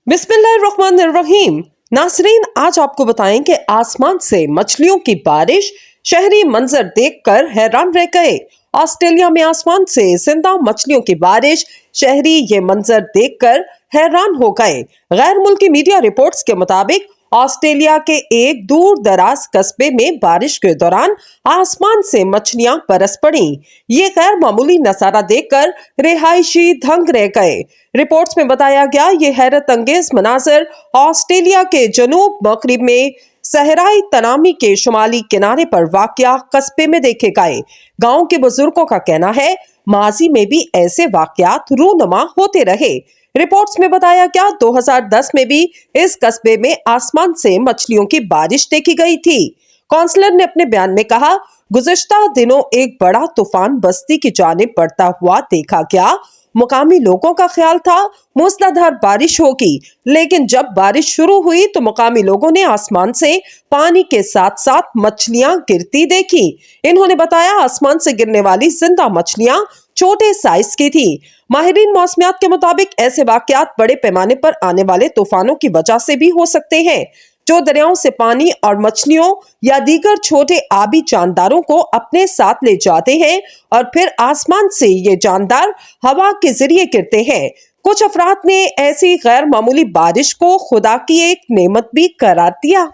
बिस्मिल्लाहिर्रहमानिर्रहीम। नासरीन, आज आपको बताएं कि आसमान से मछलियों की बारिश, शहरी मंजर देखकर हैरान रह गए। ऑस्ट्रेलिया में आसमान से जिंदा मछलियों की बारिश, शहरी ये मंजर देखकर हैरान हो गए। गैर मुल्की मीडिया रिपोर्ट्स के मुताबिक ऑस्ट्रेलिया के एक दूर दराज कस्बे में बारिश के दौरान आसमान से मछलियां बरस पड़ी। ये गैर मामूली नजारा देखकर रिहायशी दंग रह गए। रिपोर्ट्स में बताया गया ये हैरत अंगेज मनाजर ऑस्ट्रेलिया के जनूब मगरिब में सहराई तनामी के शुमाली किनारे पर वाक़या कस्बे में देखे गए। गांव के बुजुर्गों का कहना है माजी में भी ऐसे वाक़यात रूनुमा होते रहे। रिपोर्ट्स में बताया गया 2010 में भी इस कस्बे में आसमान से मछलियों की बारिश देखी गई थी। काउंसलर ने अपने बयान में कहा, गुज़िश्ता दिनों एक बड़ा तूफान बस्ती की जानिब बढ़ता हुआ देखा गया। मुकामी लोगों का ख्याल था मूसलाधार बारिश होगी, लेकिन जब बारिश शुरू हुई तो मुकामी लोगों ने आसमान से पानी के साथ साथ मछलियां गिरती देखी। इन्होंने बताया आसमान से गिरने वाली जिंदा मछलियां छोटे साइज की थी। माहिरीन मौसमियात के मुताबिक ऐसे वाकयात बड़े पैमाने पर आने वाले तूफानों की वजह से भी हो सकते हैं, जो दरियाओं से पानी और मछलियों या दीगर छोटे आबी जानदारों को अपने साथ ले जाते हैं और फिर आसमान से ये जानदार हवा के जरिए गिरते हैं। कुछ अफराद ने ऐसी गैर मामूली बारिश को खुदा की एक नेमत भी करार दिया।